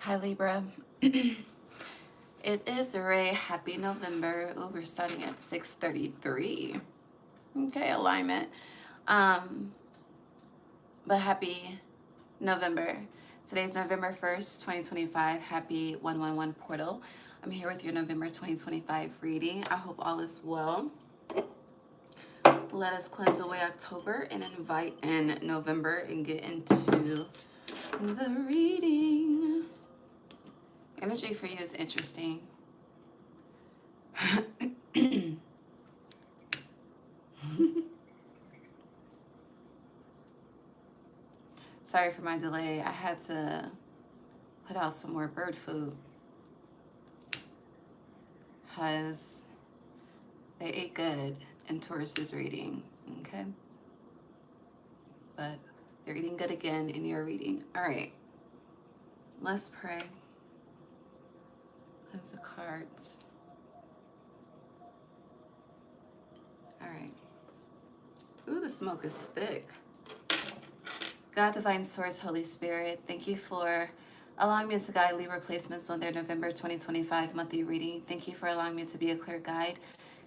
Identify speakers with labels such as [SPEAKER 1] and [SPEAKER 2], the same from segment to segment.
[SPEAKER 1] Hi Libra. It is Ray. Happy November. Oh, we're starting at 6:33. Okay, alignment. Um, but happy November. Today's November 1st, 2025. Happy 111 portal. I'm here with your November 2025 reading. I hope all is well. Let us cleanse away October and invite in November and get into the reading. Energy for you is interesting. Sorry for my delay. I had to put out some more bird food because they ate good in Taurus's reading, okay? But they're eating good again in your reading. All right, let's pray. Cleanse the cards. All right. Ooh, the smoke is thick. God, Divine Source, Holy Spirit, thank you for allowing me to guide Libra placements on their November 2025 monthly reading. Thank you for allowing me to be a clear guide,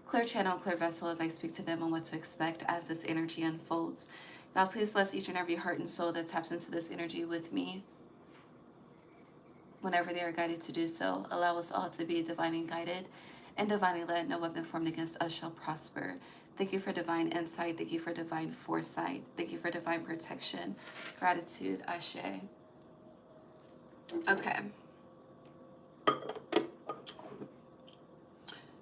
[SPEAKER 1] clear channel, clear vessel as I speak to them on what to expect as this energy unfolds. God, please bless each and every heart and soul that taps into this energy with me whenever they are guided to do so. Allow us all to be divinely guided and divinely led. No weapon formed against us shall prosper. Thank you for divine insight. Thank you for divine foresight. Thank you for divine protection. Gratitude, Ashe. Okay.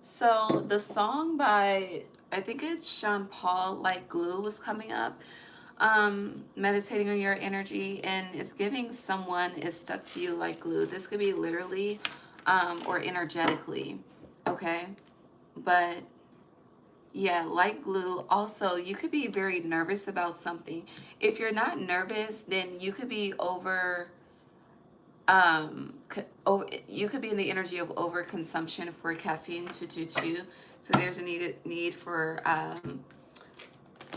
[SPEAKER 1] So the song by, I think it's Sean Paul, Like Glue, was coming up. Meditating on your energy, and it's giving someone is stuck to you like glue. This could be literally or energetically, okay? But yeah, like glue. Also, you could be very nervous about something. If you're not nervous, then you could be you could be in the energy of overconsumption for caffeine 222. So there's a need for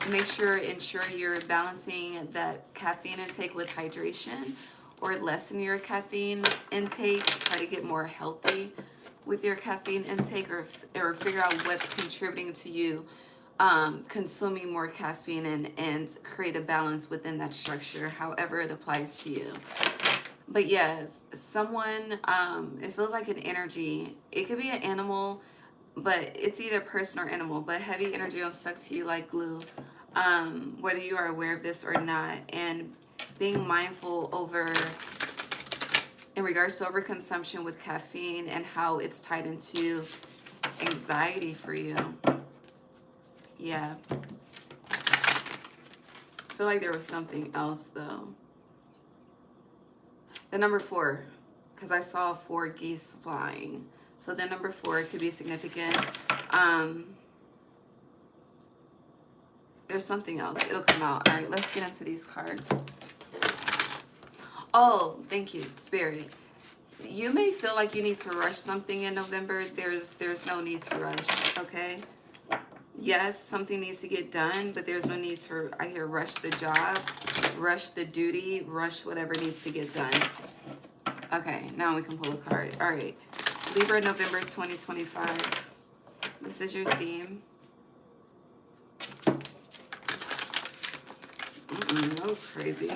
[SPEAKER 1] ensure you're balancing that caffeine intake with hydration, or lessen your caffeine intake. Try to get more healthy with your caffeine intake, or figure out what's contributing to you consuming more caffeine, and create a balance within that structure, however it applies to you. But yes, someone, it feels like an energy. It could be an animal, but it's either person or animal, but heavy energy on stuck to you like glue, whether you are aware of this or not. And being mindful in regards to overconsumption with caffeine and how it's tied into anxiety for you. Yeah. I feel like there was something else though. The number 4, because I saw 4 geese flying. So the number 4 could be significant. There's something else. It'll come out. All right, let's get into these cards. Oh, thank you, Spirit. You may feel like you need to rush something in November. There's no need to rush, okay? Yes, something needs to get done, but there's no need to, I hear, rush the job, rush the duty, rush whatever needs to get done. Okay, now we can pull a card. All right, Libra, November 2025. This is your theme. That was crazy.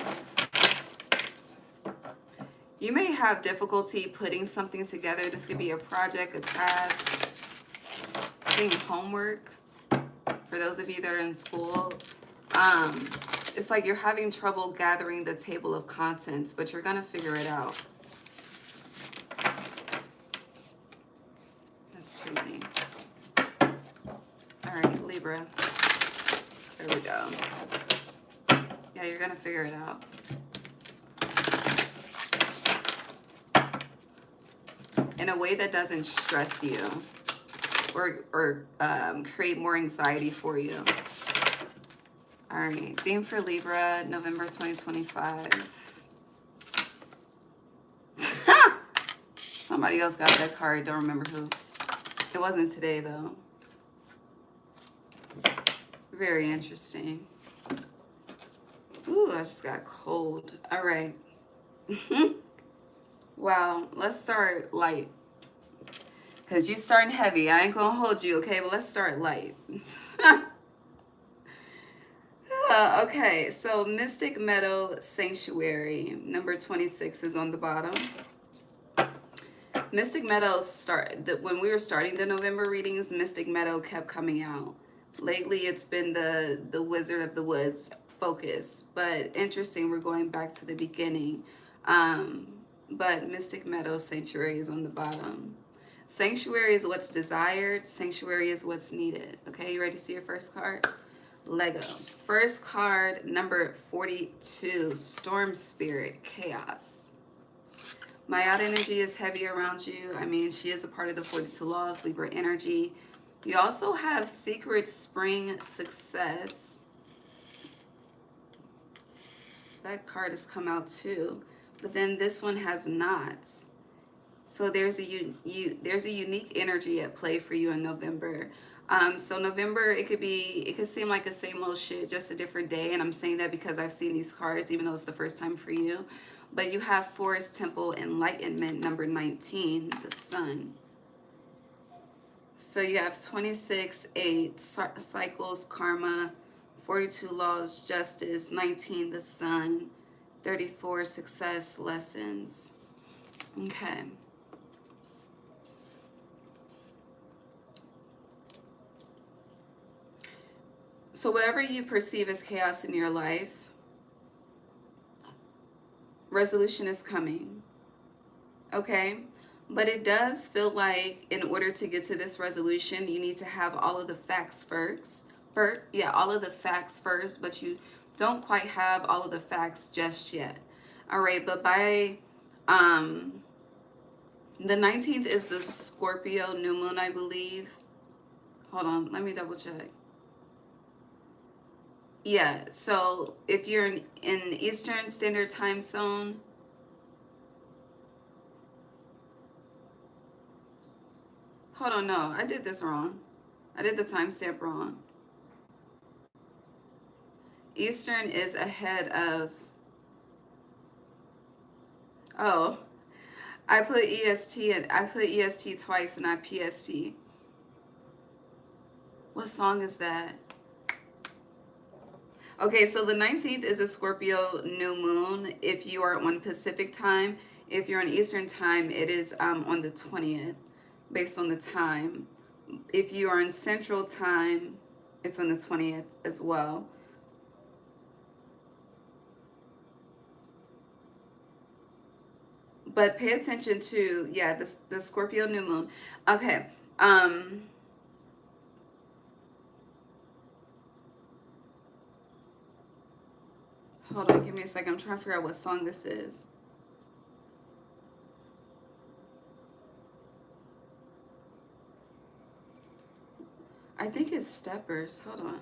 [SPEAKER 1] You may have difficulty putting something together. This could be a project, a task, seeing homework. For those of you that are in school, it's like you're having trouble gathering the table of contents, but you're gonna figure it out. That's too many. All right, Libra. There we go. Yeah, you're gonna figure it out. In a way that doesn't stress you or create more anxiety for you. All right, theme for Libra, November 2025. Somebody else got that card, don't remember who. It wasn't today though. Very interesting. Ooh, I just got cold. All right. Wow, let's start light. Because you starting heavy. I ain't going to hold you, okay? But let's start light. Okay, so Mystic Meadow Sanctuary, number 26 is on the bottom. Mystic Meadow when we were starting the November readings, Mystic Meadow kept coming out. Lately, it's been the Wizard of the Woods focus, but interesting. We're going back to the beginning, but Mystic Meadow Sanctuary is on the bottom. Sanctuary is what's desired. Sanctuary is what's needed. Okay, you ready to see your first card? Lego. First card, number 42, Storm Spirit, Chaos. Ma'at energy is heavy around you. I mean, she is a part of the 42 laws, Libra energy. You also have Secret Spring Success. That card has come out too. But then this one has not. So there's a unique energy at play for you in November. So November, it could seem like the same old shit, just a different day. And I'm saying that because I've seen these cards, even though it's the first time for you. But you have Forest Temple Enlightenment, number 19, the Sun. So you have 26, 8, cycles, karma, 42 laws, justice, 19, the Sun, 34, success, lessons. Okay. So whatever you perceive as chaos in your life, resolution is coming. Okay? But it does feel like in order to get to this resolution, you need to have all of the facts first. All of the facts first, but you don't quite have all of the facts just yet. All right, but by the 19th is the Scorpio New Moon, I believe. Hold on, let me double check. Yeah, so if you're in Eastern Standard Time Zone, hold on, no, I did this wrong. I did the timestamp wrong. Eastern is ahead of, oh, I put EST and I put EST twice and not PST. What song is that? Okay, so the 19th is a Scorpio New Moon if you are on Pacific time. If you're on Eastern time, it is on the 20th, based on the time. If you are in Central time, it's on the 20th as well. But pay attention to, yeah, the Scorpio New Moon. Okay, hold on, give me a second. I'm trying to figure out what song this is. I think it's Steppers. Hold on.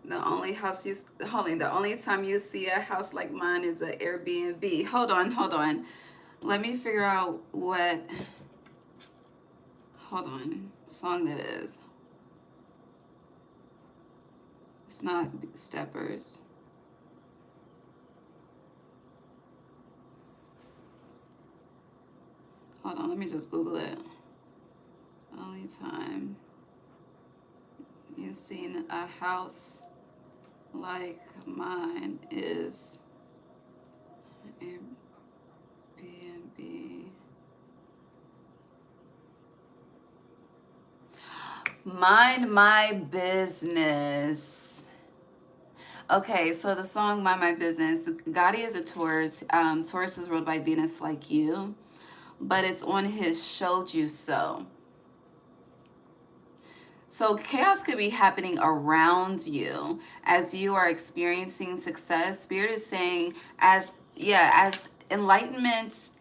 [SPEAKER 1] The only time you see a house like mine is an Airbnb. Hold on. Let me figure out what, hold on, song that is. It's not Steppers. Hold on, let me just Google it. Only time you've seen a house like mine is Airbnb. Mind My Business. Okay, so the song Mind My Business, Gotti is a Taurus. Taurus was ruled by Venus like you, but it's on his Showed You So. So chaos could be happening around you as you are experiencing success. Spirit is saying as enlightenment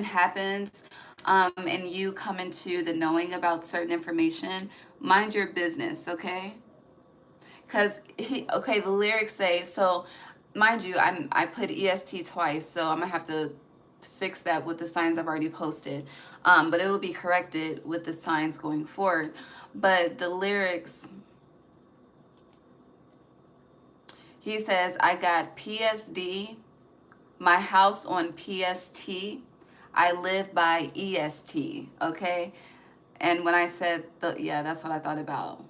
[SPEAKER 1] happens, and you come into the knowing about certain information, mind your business, okay? Because the lyrics say, so mind you, I put EST twice, so I'm gonna have to fix that with the signs I've already posted, but it'll be corrected with the signs going forward. But the lyrics, He says, I got PSD, my house on PST. I live by EST, okay? And when I said, yeah, that's what I thought about.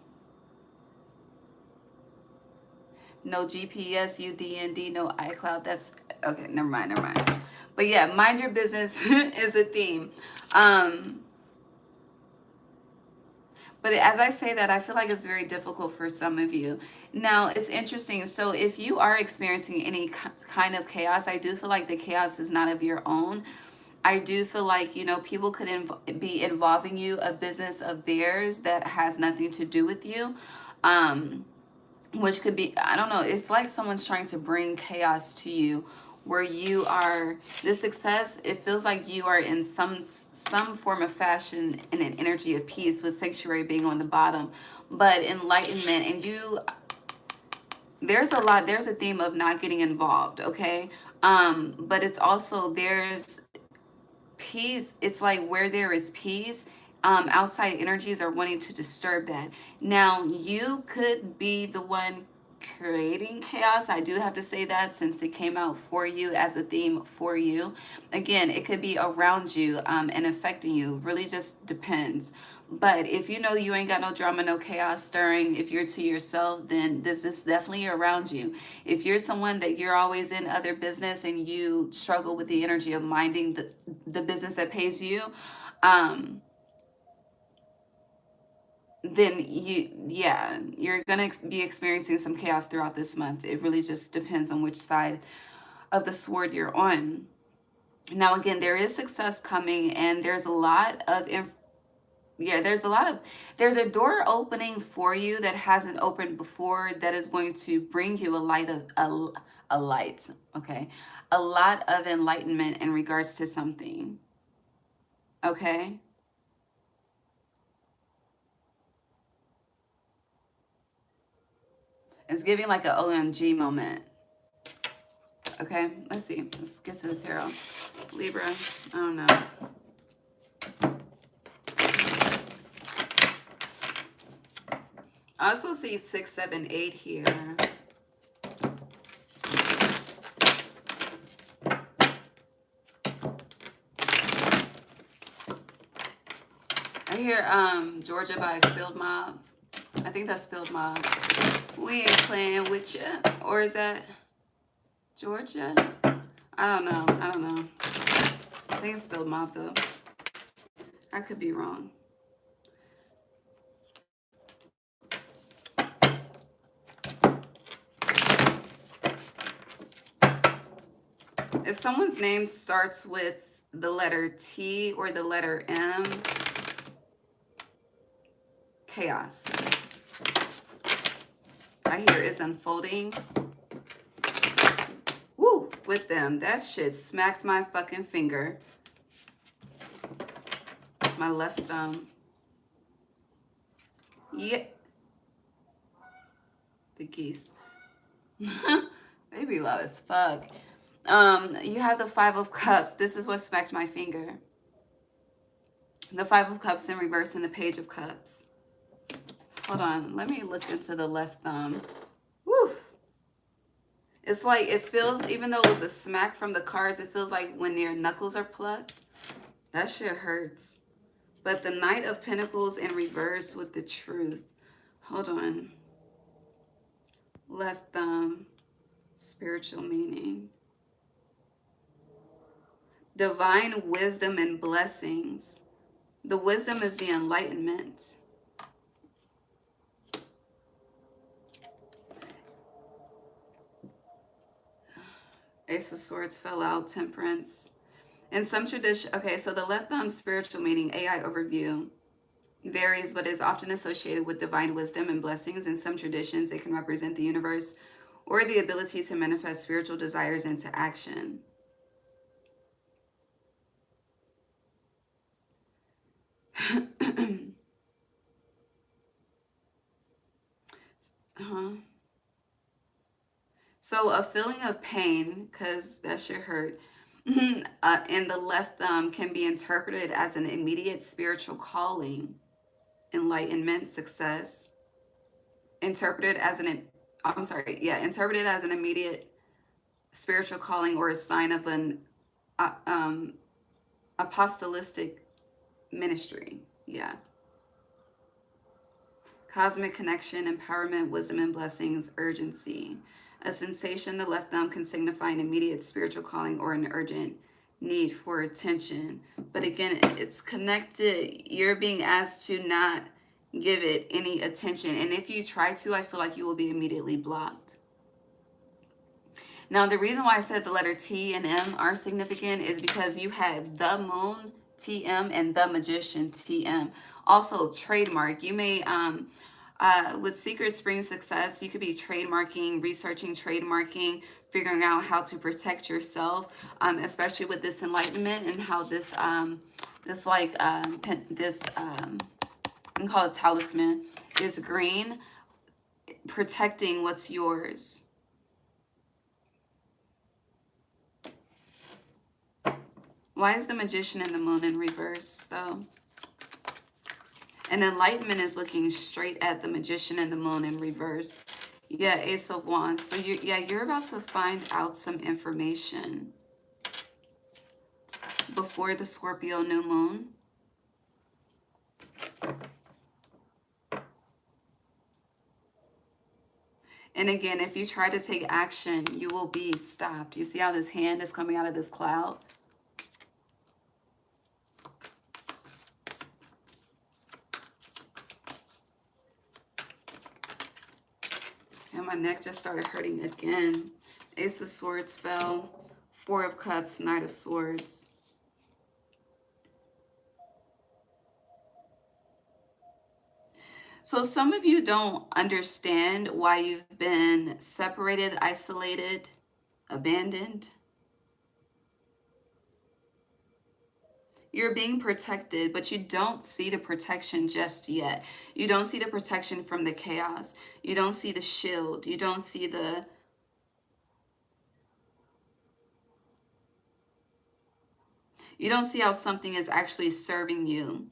[SPEAKER 1] No GPS, UDND, no iCloud. That's, okay, never mind, never mind. But yeah, mind your business is a theme. But as I say that, I feel like it's very difficult for some of you. Now, it's interesting. So if you are experiencing any kind of chaos, I do feel like the chaos is not of your own. I do feel like, you know, people could be involving you, a business of theirs that has nothing to do with you. Which could be, I don't know, it's like someone's trying to bring chaos to you, where you are, the success, it feels like you are in some form of fashion in an energy of peace, with sanctuary being on the bottom. But enlightenment, and you, there's a theme of not getting involved, okay? But it's also, there's peace. It's like where there is peace, outside energies are wanting to disturb that. Now, you could be the one creating chaos. I do have to say that, since it came out for you as a theme for you. Again, it could be around you, and affecting you. Really just depends. But if you know you ain't got no drama, no chaos stirring, if you're to yourself, then this is definitely around you. If you're someone that you're always in other business and you struggle with the energy of minding the business that pays you, then you're gonna be experiencing some chaos throughout this month. It really just depends on which side of the sword you're on. Now, again, there is success coming, and there's a lot of there's a door opening for you that hasn't opened before, that is going to bring you a light, okay? A lot of enlightenment in regards to something, okay? It's giving like an OMG moment. Okay, let's see. Let's get to this tarot. Libra, I don't know. I also see 6, 7, 8 here. I hear Georgia by Field Mob. I think that's Field Mob. We ain't playing with you. Or is that Georgia? I don't know. I don't know. I think it's Field Mob though. I could be wrong. If someone's name starts with the letter T or the letter M, chaos. I hear it's unfolding. Woo, with them. That shit smacked my fucking finger. My left thumb. Yeah. The geese. They be loud as fuck. You have the 5 of Cups. This is what smacked my finger. The 5 of Cups in reverse and the Page of Cups. Hold on. Let me look into the left thumb. Woo. It's like, it feels, even though it was a smack from the cards, it feels like when your knuckles are plucked. That shit hurts. But the Knight of Pentacles in reverse with the Truth. Hold on. Left thumb. Spiritual meaning. Divine wisdom and blessings. The wisdom is the enlightenment. Ace of Swords fell out. Temperance. In some tradition, okay, so the left thumb spiritual meaning, AI overview, varies, but is often associated with divine wisdom and blessings. In some traditions, it can represent the universe or the ability to manifest spiritual desires into action. So a feeling of pain, because that shit hurt, in the left thumb can be interpreted as an immediate spiritual calling, enlightenment, success. Interpreted as an I'm sorry, yeah, interpreted as an immediate spiritual calling or a sign of an apostolic ministry. Yeah. Cosmic connection, empowerment, wisdom and blessings, urgency. A sensation the left thumb can signify an immediate spiritual calling or an urgent need for attention. But again, it's connected. You're being asked to not give it any attention. And if you try to, I feel like you will be immediately blocked. Now, the reason why I said the letter T and M are significant is because you had the moon, TM, and the magician, TM. Also, trademark. You may, with Secret Spring Success, you could be trademarking, researching trademarking, figuring out how to protect yourself, especially with this enlightenment and how this, you can call it talisman, is green, protecting what's yours. Why is the magician and the moon in reverse, though? And enlightenment is looking straight at the magician and the moon in reverse. Yeah, Ace of Wands. So you're about to find out some information before the Scorpio new moon. And again, if you try to take action, you will be stopped. You see how this hand is coming out of this cloud? And my neck just started hurting again. Ace of Swords fell. Four of Cups, Knight of Swords. So some of you don't understand why you've been separated, isolated, abandoned. You're being protected, but you don't see the protection just yet. You don't see the protection from the chaos. You don't see the shield. You don't see the... You don't see how something is actually serving you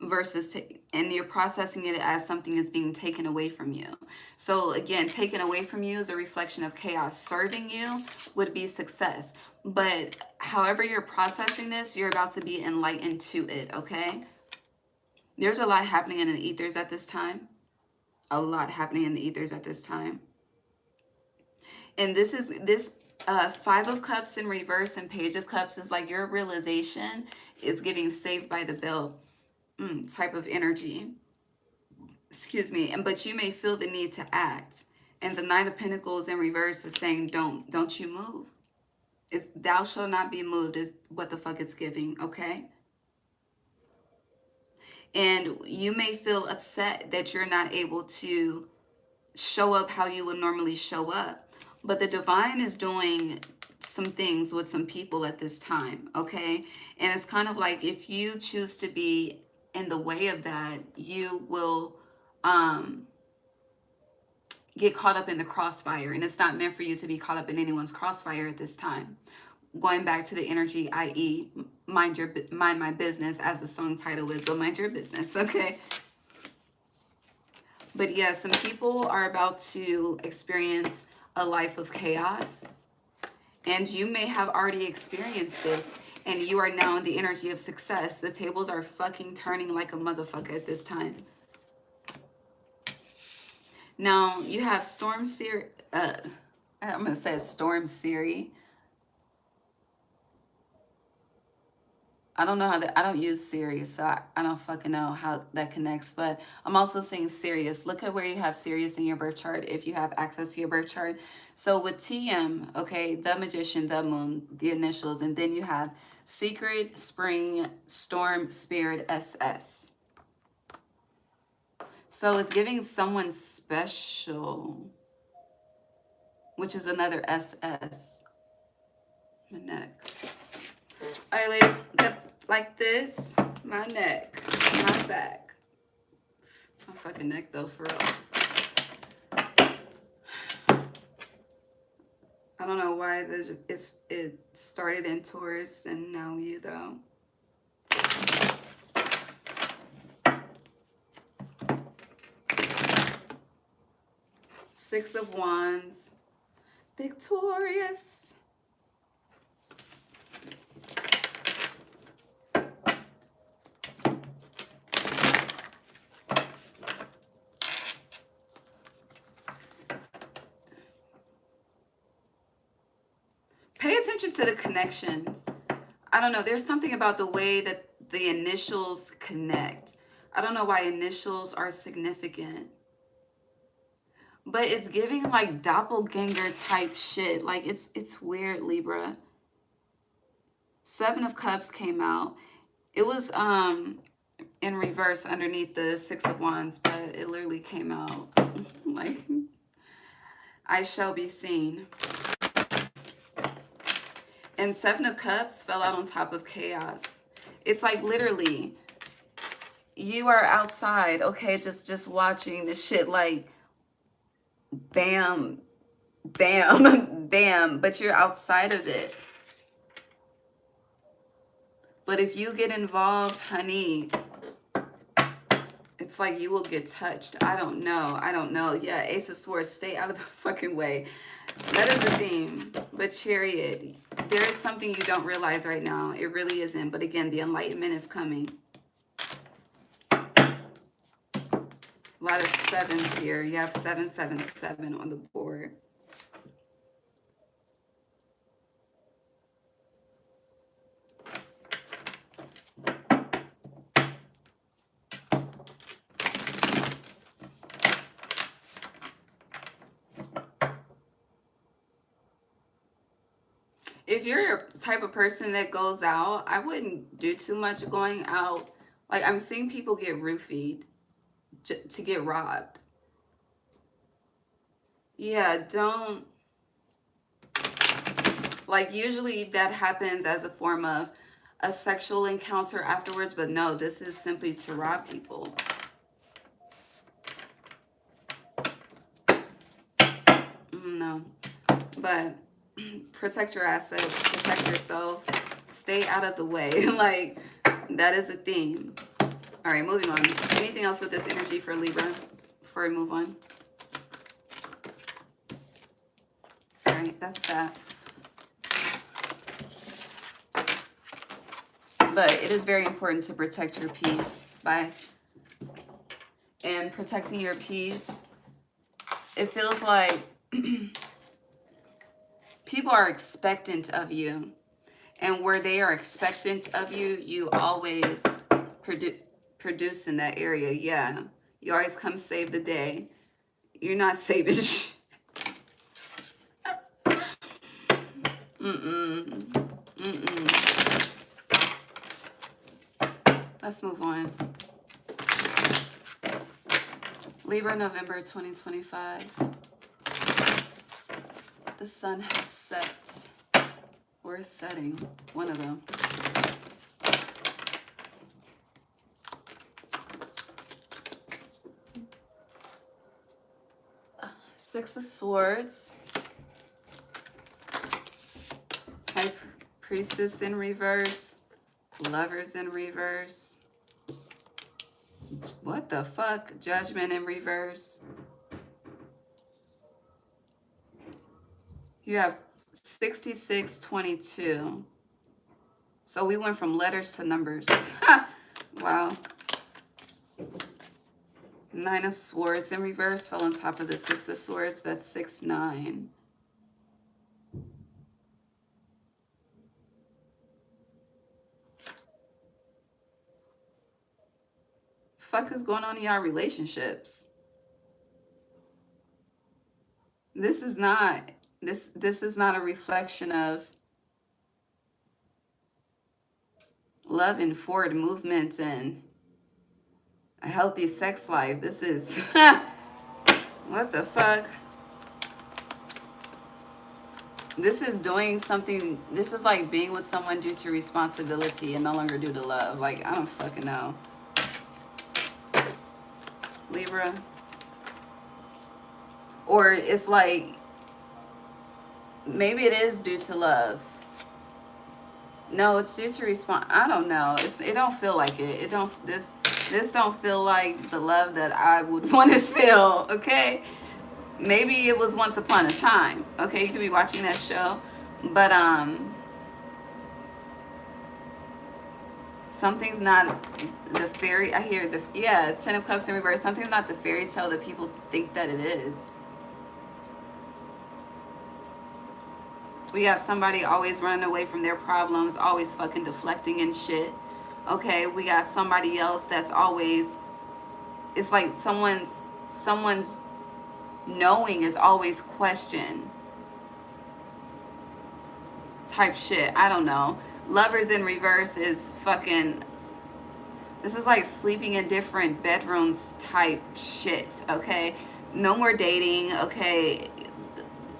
[SPEAKER 1] versus, and you're processing it as something is being taken away from you. So again, taken away from you is a reflection of chaos. Serving you would be success. But however you're processing this, you're about to be enlightened to it, okay? There's a lot happening in the ethers at this time. A lot happening in the ethers at this time. And this Five of Cups in reverse and Page of Cups is like your realization is giving Saved by the Bell type of energy. Excuse me. But you may feel the need to act. And the Knight of Pentacles in reverse is saying, don't you move. It's thou shalt not be moved is what the fuck it's giving, okay? And you may feel upset that you're not able to show up how you would normally show up. But the divine is doing some things with some people at this time, okay? And it's kind of like if you choose to be in the way of that, you will get caught up in the crossfire. And it's not meant for you to be caught up in anyone's crossfire at this time. Going back to the energy, i.e. mind my business, as the song title is, but mind your business, okay? But yeah, some people are about to experience a life of chaos. And you may have already experienced this, and you are now in the energy of success. The tables are fucking turning like a motherfucker at this time. Now, you have Storm Siri. I'm going to say Storm Siri. I don't know how I don't use Siri, so I don't fucking know how that connects. But I'm also seeing Sirius. Look at where you have Sirius in your birth chart if you have access to your birth chart. So with TM, okay, the Magician, the Moon, the initials, and then you have Secret, Spring, Storm, Spirit, SS. So it's giving someone special, which is another SS. My neck. All right, ladies, like this, my neck, my back. My fucking neck, though, for real. I don't know why it started in Taurus and now you, though. Six of Wands. Victorious. Pay attention to the connections. I don't know. There's something about the way that the initials connect. I don't know why initials are significant. But it's giving like doppelganger type shit. Like it's weird, Libra. Seven of Cups came out. It was in reverse underneath the Six of Wands, but it literally came out like I shall be seen. And Seven of Cups fell out on top of chaos. It's like literally you are outside, okay, just watching this shit like bam, bam, bam, but you're outside of it. But if you get involved, honey, it's like you will get touched. I don't know. Yeah, Ace of Swords, stay out of the fucking way. That is a theme. But Chariot, there is something you don't realize right now. It really isn't. But again, the enlightenment is coming. A lot of sevens here. You have 777 on the board. If you're a type of person that goes out, I wouldn't do too much going out. Like, I'm seeing people get roofied to get robbed. Yeah, don't. Like, usually that happens as a form of a sexual encounter afterwards, but no, this is simply to rob people. No, but protect your assets, protect yourself, stay out of the way. Like, that is a theme. All right, moving on. Anything else with this energy for Libra before we move on? All right, that's that. But it is very important to protect your peace and protecting your peace. It feels like people are expectant of you, and where they are expectant of you, you always produce in that area. Yeah, you always come save the day. You're not saving shit. Let's move on. Libra, November 2025. The sun has set, or is setting, one of them. Six of Swords. High Priestess in reverse. Lovers in reverse. What the fuck? Judgment in reverse. You have 6622. So we went from letters to numbers. Wow. Nine of Swords in reverse fell on top of the Six of Swords. That's 6-9. Fuck is going on in y'all relationships? This is not a reflection of love and forward movement and a healthy sex life. This is what the fuck? This is doing something. This is like being with someone due to responsibility and no longer due to love. Like, I don't fucking know. Libra. Or it's like maybe it is due to love. No, it's due to I don't know. It don't feel like it. It don't. This don't feel like the love that I would want to feel. Okay. Maybe it was once upon a time. Okay, you could be watching that show. But something's not the fairy. I hear the, yeah, 10 of Cups in reverse. Something's not the fairy tale that people think that it is. We got somebody always running away from their problems, always fucking deflecting and shit. Okay, we got somebody else that's always, it's like someone's knowing is always questioned. Type shit. I don't know. Lovers in reverse is fucking, this is like sleeping in different bedrooms type shit. Okay, no more dating. Okay,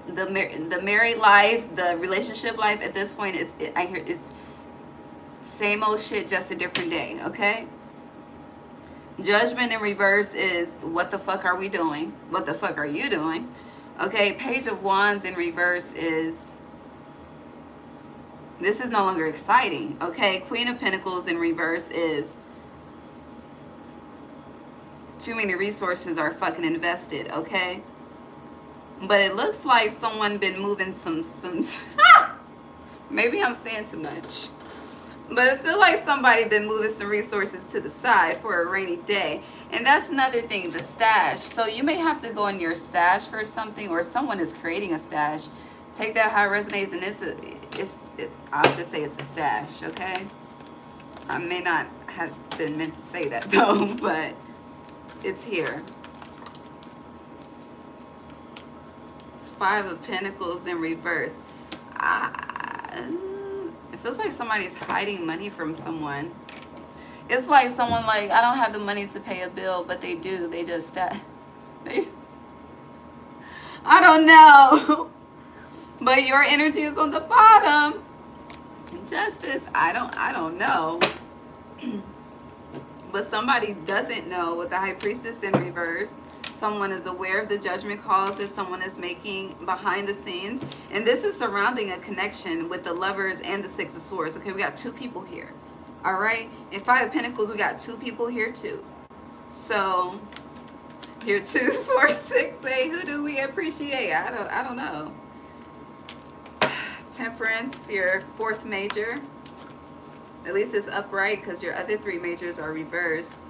[SPEAKER 1] the married life, the relationship life at this point, I hear it's same old shit, just a different day. Okay, Judgment in reverse is, what the fuck are we doing? What the fuck are you doing? Okay, Page of Wands in reverse is, this is no longer exciting. Okay, Queen of Pentacles in reverse is, too many resources are fucking invested. Okay, but it looks like someone been moving some maybe I'm saying too much, but it feels like somebody been moving some resources to the side for a rainy day. And that's another thing, the stash. So you may have to go in your stash for something, or someone is creating a stash. Take that how it resonates, and I'll just say it's a stash. Okay, I may not have been meant to say that though, but it's here. Five of Pentacles in reverse. It feels like somebody's hiding money from someone. It's like someone like, I don't have the money to pay a bill, but they do. They just I don't know. But your energy is on the bottom. Justice. I don't know. But somebody doesn't know with the High Priestess in reverse. Someone is aware of the judgment calls that someone is making behind the scenes. And this is surrounding a connection with the Lovers and the Six of Swords. Okay, we got two people here. All right. In Five of Pentacles, we got two people here too. So here 2, 4, 6, 8. Who do we appreciate? I don't know. Temperance, your fourth major. At least it's upright, because your other three majors are reversed.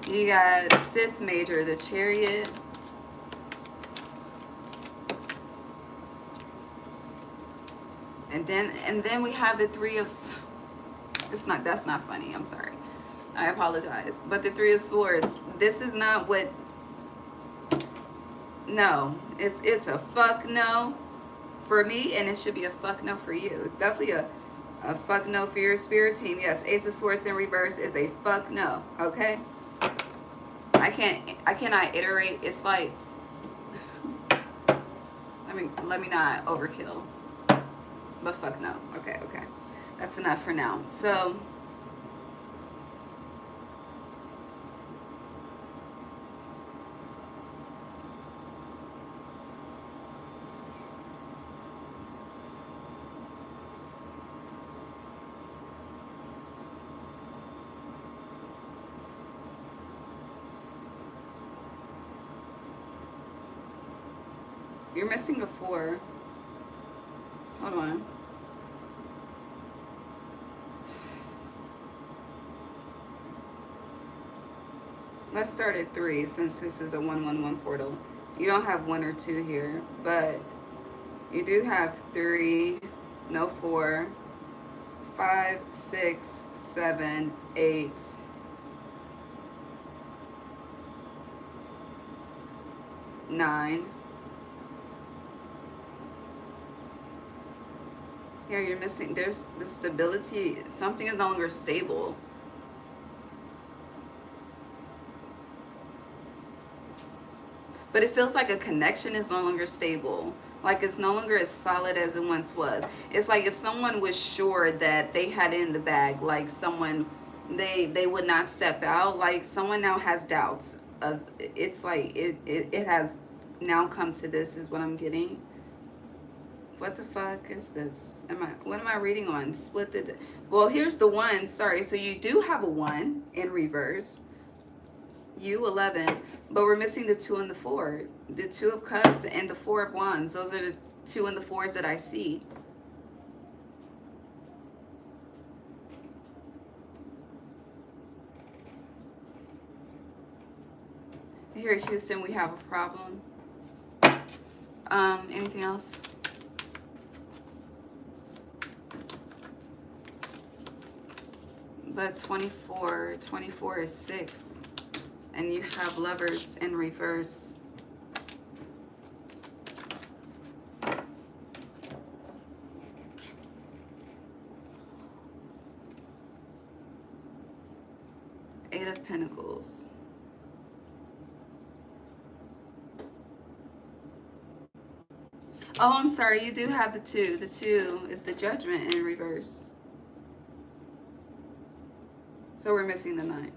[SPEAKER 1] You got fifth major, the Chariot. And then we have the Three of, that's not funny, I'm sorry. I apologize. But the Three of Swords, this is not what, no. It's a fuck no for me, and it should be a fuck no for you. It's definitely a fuck no for your spirit team. Yes, Ace of Swords in reverse is a fuck no, okay? I cannot iterate. It's like, let me not overkill. But fuck no. Okay. That's enough for now. So you're missing a 4. Hold on. Let's start at 3, since this is a 111 portal. You don't have 1 or 2 here, but you do have 3, no 4, 5, 6, 7, 8, 9. Yeah, you're missing, there's the stability. Something is no longer stable. But it feels like a connection is no longer stable. Like it's no longer as solid as it once was. It's like if someone was sure that they had it in the bag, like someone, they would not step out. Like someone now has doubts of, it's like it has now come to this is what I'm getting. What the fuck is this? What am I reading on? Split the, well, here's the 1. Sorry. So you do have a 1 in reverse. You 11. But we're missing the 2 and the 4. The 2 of Cups and the 4 of Wands. Those are the 2 and the 4s that I see. Here at Houston, we have a problem. Anything else? But 24 is 6. And you have Lovers in reverse. Eight of Pentacles. Oh, I'm sorry, you do have the 2. The 2 is the Judgment in reverse. So we're missing the 9.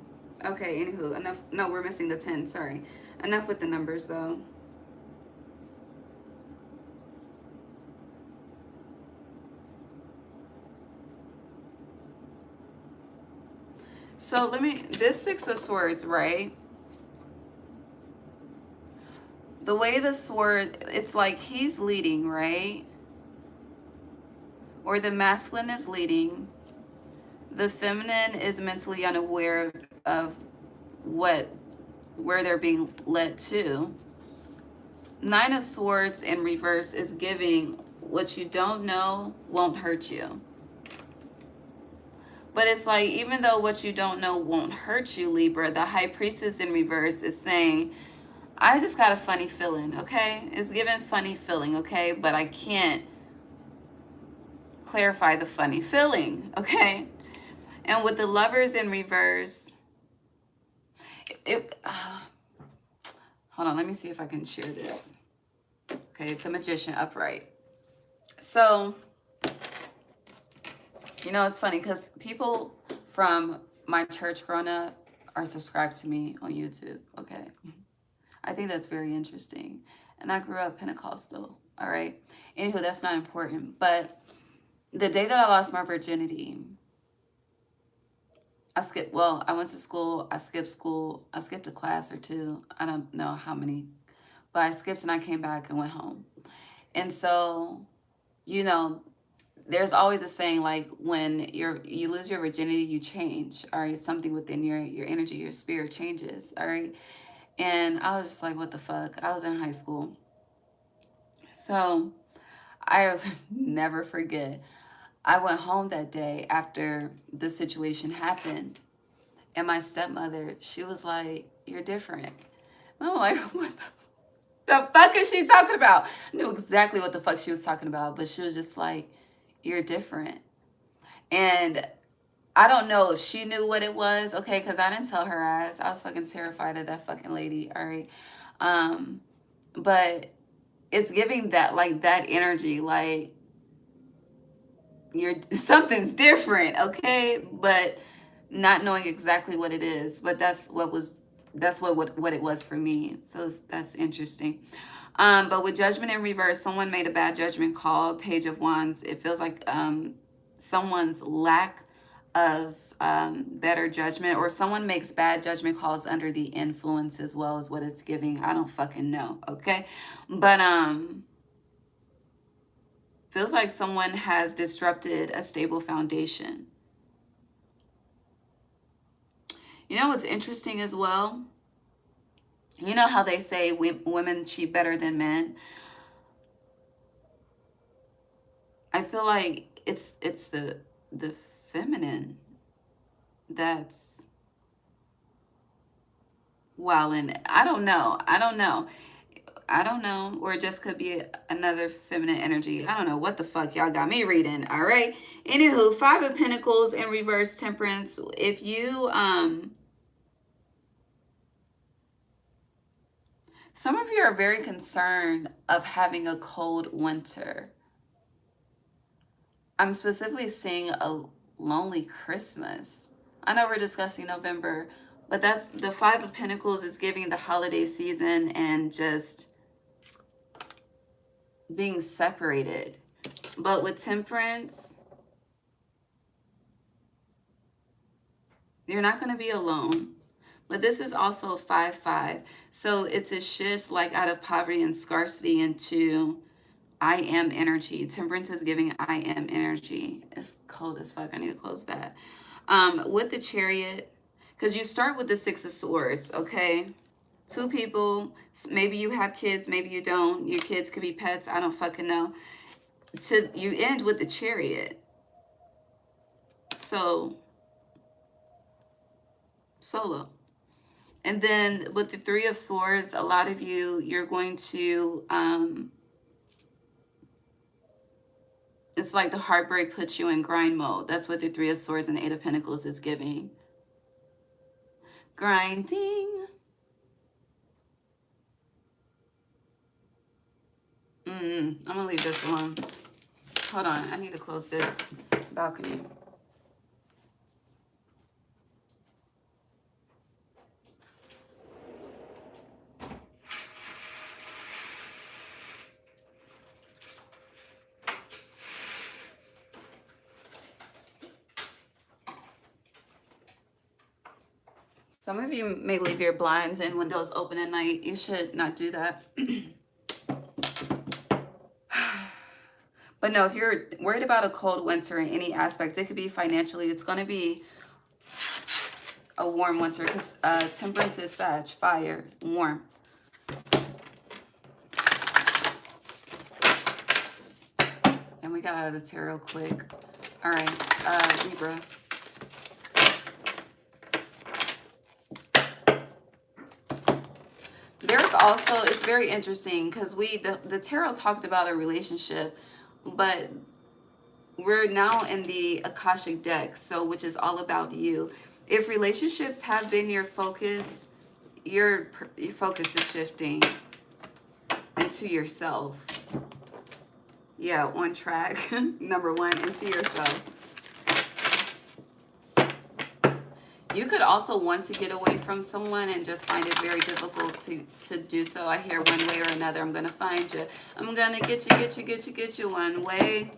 [SPEAKER 1] Okay, anywho, enough. No, we're missing the 10, sorry. Enough with the numbers, though. So this 6 of Swords, right? The way the sword, it's like he's leading, right? Or the masculine is leading. The feminine is mentally unaware of where they're being led to. 9 of Swords in reverse is giving what you don't know won't hurt you. But it's like, even though what you don't know won't hurt you, Libra, the High Priestess in reverse is saying, I just got a funny feeling, okay? It's giving funny feeling, okay? But I can't clarify the funny feeling, okay? And with the Lovers in reverse, hold on, let me see if I can share this. Okay, the Magician upright. So, you know, it's funny because people from my church growing up are subscribed to me on YouTube, okay? I think that's very interesting. And I grew up Pentecostal, all right? Anywho, that's not important. But the day that I lost my virginity, I went to school, I skipped a class or 2. I don't know how many, but I skipped and I came back and went home. And so, you know, there's always a saying, like, when you lose your virginity, you change, all right? Something within your energy, your spirit changes, all right? And I was just like, what the fuck? I was in high school. So I never forget. I went home that day after the situation happened. And my stepmother, she was like, you're different. And I'm like, what the fuck is she talking about? I knew exactly what the fuck she was talking about. But she was just like, you're different. And I don't know if she knew what it was, okay, because I didn't tell her ass. I was fucking terrified of that fucking lady, all right? But it's giving that, like, that energy, like, something's different, okay? But not knowing exactly what it is. But that's what it was for me. So that's interesting. But with Judgment in reverse, someone made a bad judgment call, Page of Wands. It feels like someone's lack of better judgment, or someone makes bad judgment calls under the influence as well, is what it's giving. I don't fucking know, okay? But feels like someone has disrupted a stable foundation. You know what's interesting as well? You know how they say women cheat better than men? I feel like it's the feminine that's and I don't know, or it just could be another feminine energy. I don't know what the fuck y'all got me reading, all right? Anywho, 5 of Pentacles in reverse, Temperance. If you some of you are very concerned of having a cold winter. I'm specifically seeing a lonely Christmas. I know we're discussing November, but that's the 5 of Pentacles is giving the holiday season and just being separated. But with Temperance, you're not going to be alone. But this is also 5-5. So it's a shift like out of poverty and scarcity into I am energy. Temperance is giving I am energy. It's cold as fuck. I need to close that. With the Chariot, because you start with the Six of Swords, okay? Two people, maybe you have kids, maybe you don't. Your kids could be pets, I don't fucking know. You end with the Chariot. So, solo. And then with the Three of Swords, a lot of you, you're going to, it's like the heartbreak puts you in grind mode. That's what the Three of Swords and Eight of Pentacles is giving. Grinding. I'm going to leave this alone. Hold on. I need to close this balcony. Some of you may leave your blinds and windows open at night. You should not do that. But no, if you're worried about a cold winter in any aspect, it could be financially. It's going to be a warm winter because Temperance is Sag, fire, warmth. And we got out of the tarot quick. All right, Libra. There's also, it's very interesting because the tarot talked about a relationship, but we're now in the Akashic deck, so which is all about you. If relationships have been your focus, your focus is shifting into yourself. Yeah, on track. Number one, into yourself. You could also want to get away from someone and just find it very difficult to do so. I hear one way or another, I'm going to find you. I'm going to get you one way.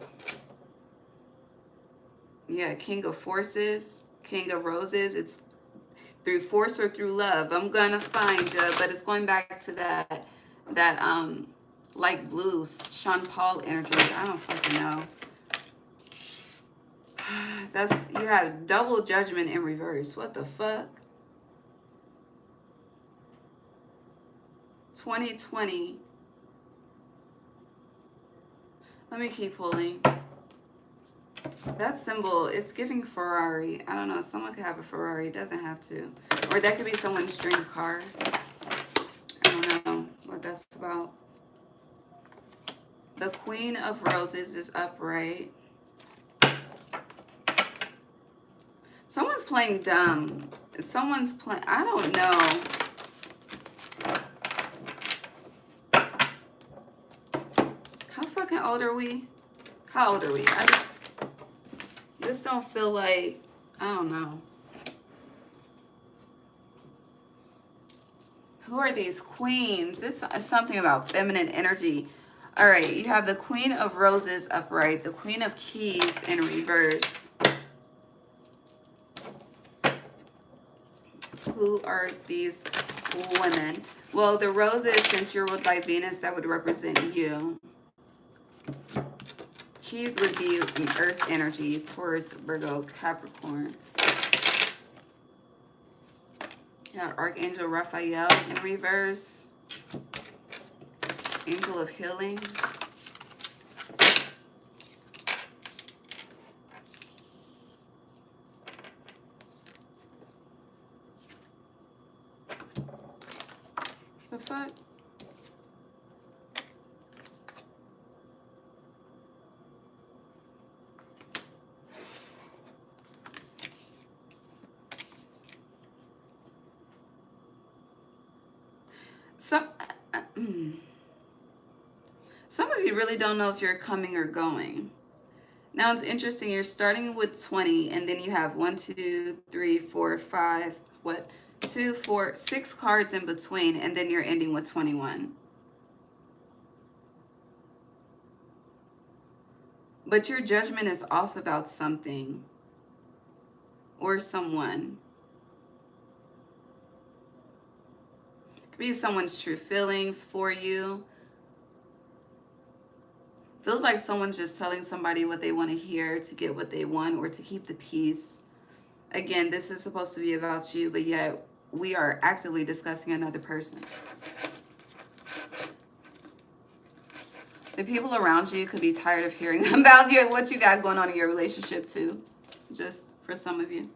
[SPEAKER 1] Yeah, King of Forces, King of Roses. It's through force or through love. I'm going to find you. But it's going back to that light blue, Sean Paul energy. I don't fucking know. That's, you have double judgment in reverse. What the fuck? 2020. Let me keep pulling. That symbol, it's giving Ferrari. I don't know. Someone could have a Ferrari. It doesn't have to. Or that could be someone's dream car. I don't know what that's about. The Queen of Roses is upright. Someone's playing dumb. Someone's playing, I don't know. How fucking old are we? How old are we? This don't feel like, I don't know. Who are these queens? This is something about feminine energy. All right, you have the Queen of Roses upright, the Queen of Keys in reverse. Who are these women? Well, the roses, since you're ruled by Venus, that would represent you. Keys would be earth energy, Taurus, Virgo, Capricorn. Yeah, Archangel Raphael in reverse. Angel of Healing. The fuck? Some of you really don't know if you're coming or going. Now it's interesting, you're starting with 20 and then you have 1, 2, 3, 4, 5, what? 2, 4, 6 cards in between, and then you're ending with 21. But your judgment is off about something or someone. Could be someone's true feelings for you. Feels like someone's just telling somebody what they want to hear to get what they want or to keep the peace. Again, this is supposed to be about you, but yet we are actively discussing another person. The people around you could be tired of hearing about what you got going on in your relationship too. Just for some of you.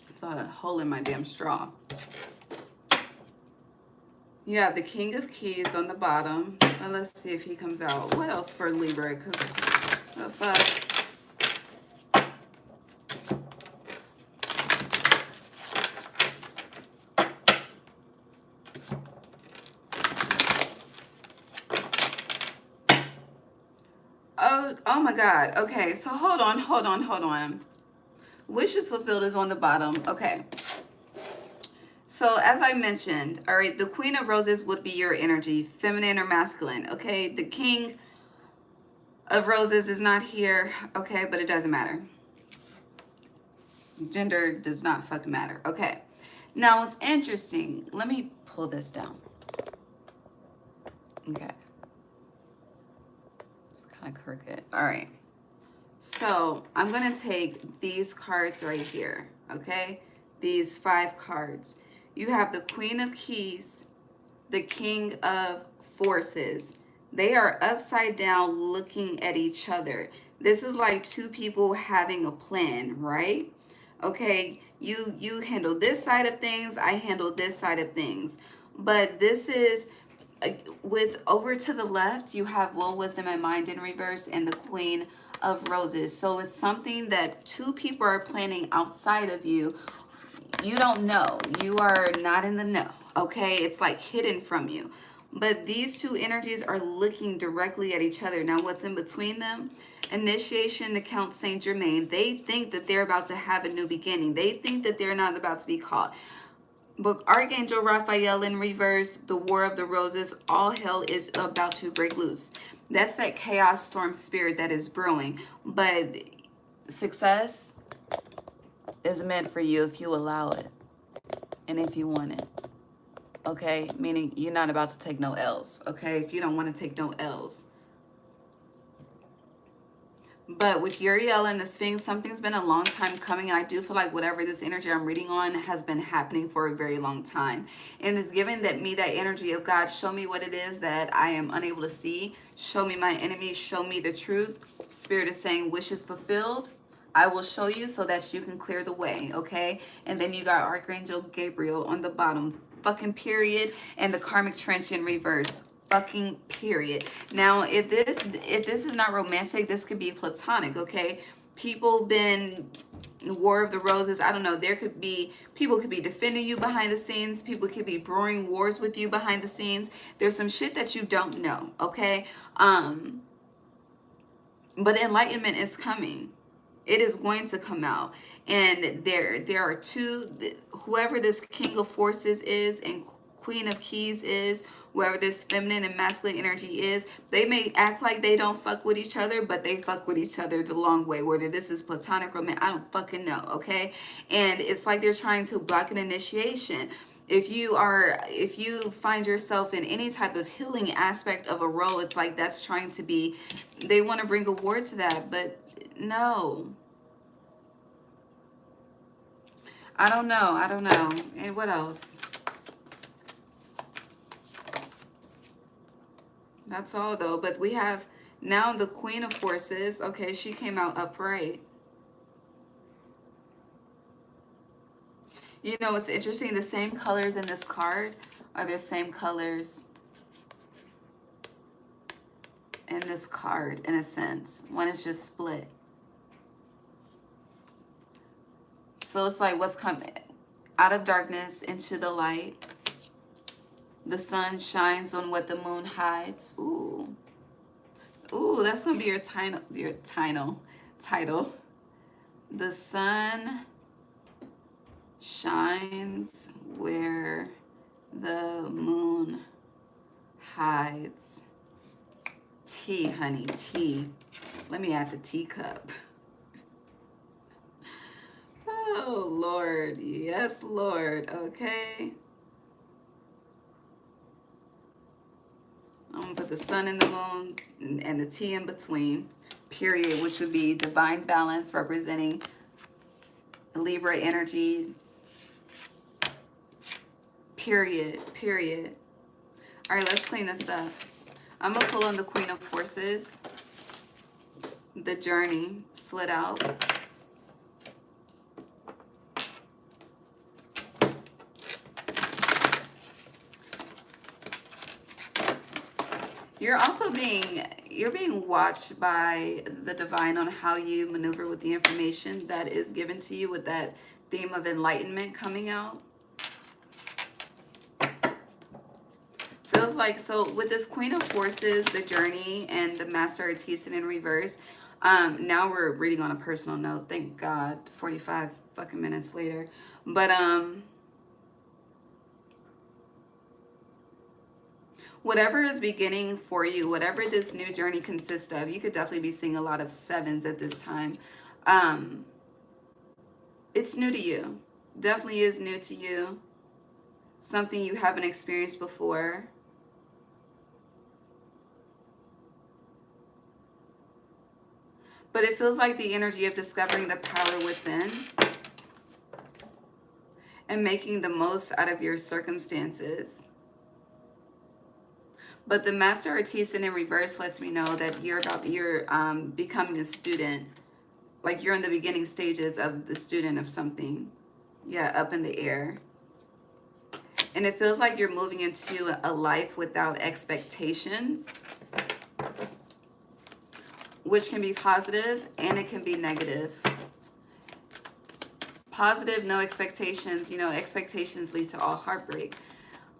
[SPEAKER 1] It's a hole in my damn straw. You have the King of Keys on the bottom. And let's see if he comes out. What else for Libra? Because the fuck. Oh my God. Okay, so hold on. Wishes fulfilled is on the bottom. Okay. So as I mentioned, all right, the Queen of Roses would be your energy, feminine or masculine, okay? The King of Roses is not here, okay, but it doesn't matter. Gender does not fucking matter, okay? Now, what's interesting, let me pull this down. Okay. It's kind of crooked. All right. So I'm going to take these cards right here, okay? These 5 cards. You have the Queen of Keys, the King of Forces. They are upside down looking at each other. This is like 2 people having a plan, right? Okay, you handle this side of things, I handle this side of things. But this is, with over to the left, you have Will, Wisdom, and Mind in reverse, and the Queen of Roses. So it's something that 2 people are planning outside of you. You don't know. You are not in the know, okay? It's like hidden from you. But these 2 energies are looking directly at each other. Now, what's in between them? Initiation, the Count Saint Germain. They think that they're about to have a new beginning. They think that they're not about to be caught. But Archangel Raphael in reverse, the War of the Roses, all hell is about to break loose. That's that chaos storm spirit that is brewing. But success is meant for you if you allow it and if you want it, okay? Meaning you're not about to take no L's, okay? If you don't want to take no L's. But with Uriel and the Sphinx, something's been a long time coming, and I do feel like whatever this energy I'm reading on has been happening for a very long time. And it's given that me that energy of God, show me what it is that I am unable to see. Show me my enemies, show me the truth. Spirit is saying wishes fulfilled. I will show you so that you can clear the way, okay? And then you got Archangel Gabriel on the bottom, fucking period, and the Karmic Trench in reverse, fucking period. Now, if this is not romantic, this could be platonic, okay? People been War of the Roses, I don't know, there could be, people could be defending you behind the scenes, people could be brewing wars with you behind the scenes. There's some shit that you don't know, okay? But enlightenment is coming. It is going to come out. And there are 2, whoever this King of Forces is and Queen of Keys is, whoever this feminine and masculine energy is, they may act like they don't fuck with each other, but they fuck with each other the long way. Whether this is platonic or I don't fucking know, okay? And it's like they're trying to block an initiation. If you find yourself in any type of healing aspect of a role, it's like that's trying to be, they want to bring a war to that, but no. I don't know. And what else? That's all though. But we have now the Queen of Forces. Okay, she came out upright. You know, it's interesting. The same colors in this card are the same colors in this card, in a sense. One is just split. So it's like what's coming out of darkness into the light. The sun shines on what the moon hides. Ooh. Ooh, that's going to be your title. The sun shines where the moon hides. Tea, honey, tea. Let me add the teacup. Oh, Lord. Yes, Lord. Okay. I'm going to put the sun and the moon and the T in between. Period, which would be divine balance representing Libra energy. Period. Period. All right, let's clean this up. I'm going to pull on the Queen of Forces. The Journey slid out. You're being watched by the divine on how you maneuver with the information that is given to you, with that theme of enlightenment coming out. Feels like, so with this Queen of Forces, the Journey, and the Master Artisan in reverse, now we're reading on a personal note, thank God, 45 fucking minutes later. But whatever is beginning for you, whatever this new journey consists of, you could definitely be seeing a lot of sevens at this time. It's new to you. Definitely is new to you. Something you haven't experienced before. But it feels like the energy of discovering the power within and making the most out of your circumstances. But the Master Artisan in reverse lets me know that you're becoming a student. Like you're in the beginning stages of the student of something. Yeah, up in the air. And it feels like you're moving into a life without expectations, which can be positive and it can be negative. Positive, no expectations. You know, expectations lead to all heartbreak.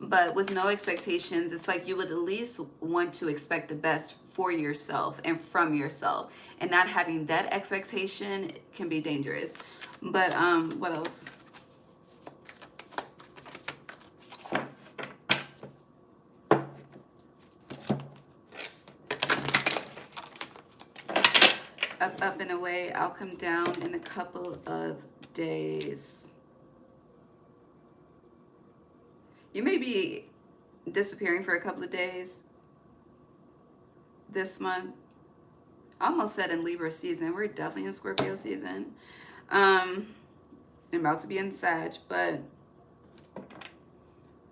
[SPEAKER 1] But with no expectations, it's like you would at least want to expect the best for yourself and from yourself. And not having that expectation can be dangerous. But what else? Up, up, and away. I'll come down in a couple of days. You may be disappearing for a couple of days this month. I almost said in Libra season. We're definitely in Scorpio season. I'm about to be in Sag, but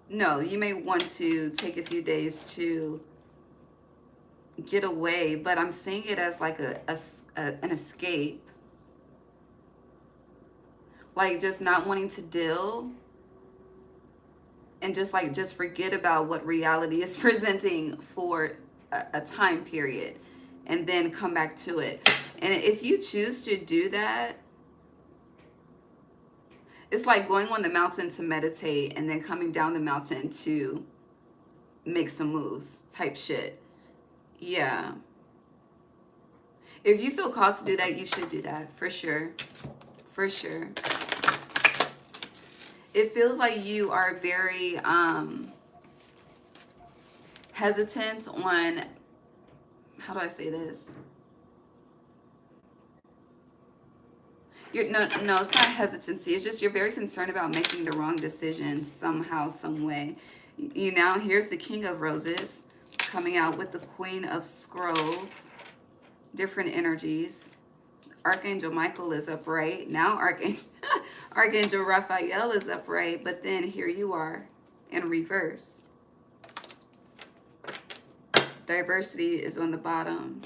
[SPEAKER 1] no, you may want to take a few days to get away, but I'm seeing it as like an escape. Like just not wanting to deal and just forget about what reality is presenting for a time period and then come back to it. And if you choose to do that, it's like going on the mountain to meditate and then coming down the mountain to make some moves type shit. Yeah. If you feel called to do that, you should do that for sure. For sure. It feels like you are very hesitant on, how do I say this? No, it's not hesitancy. It's just you're very concerned about making the wrong decision somehow, some way. You now, here's the King of Roses coming out with the Queen of Scrolls. Different energies. Archangel Michael is upright. Now Archangel Raphael is upright, but then here you are in reverse. Diversity is on the bottom.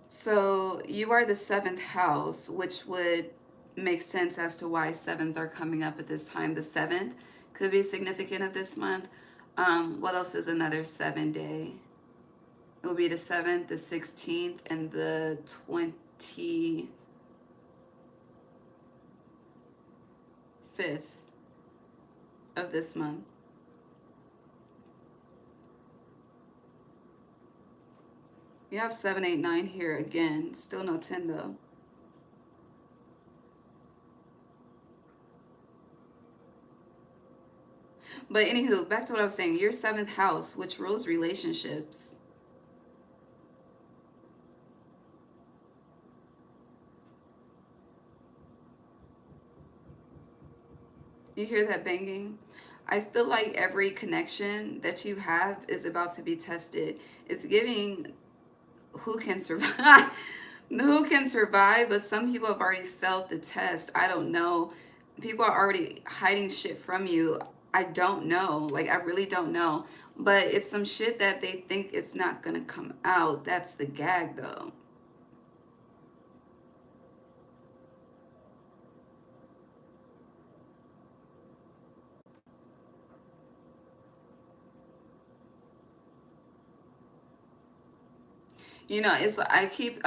[SPEAKER 1] So you are the 7th house, which would make sense as to why 7s are coming up at this time. The 7th could be significant of this month. What else is another 7 day? It will be the 7th, the 16th, and the 25th of this month. You have 7, 8, 9 here again. Still no 10 though. But anywho, back to what I was saying. Your 7th house, which rules relationships. You hear that banging? I feel like every connection that you have is about to be tested. It's giving who can survive. Who can survive, but some people have already felt the test. I don't know. People are already hiding shit from you. I don't know. Like, I really don't know. But it's some shit that they think it's not gonna come out. That's the gag, though. You know, it's, I keep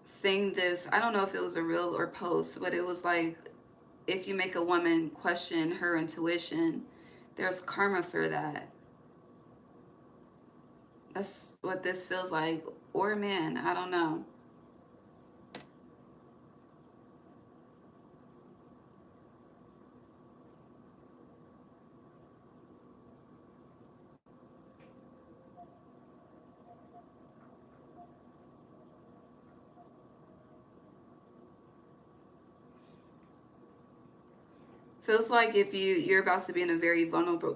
[SPEAKER 1] saying this. I don't know if it was a reel or post, but it was like, if you make a woman question her intuition, there's karma for that. That's what this feels like. Or man, I don't know. Feels like if you're about to be in a very vulnerable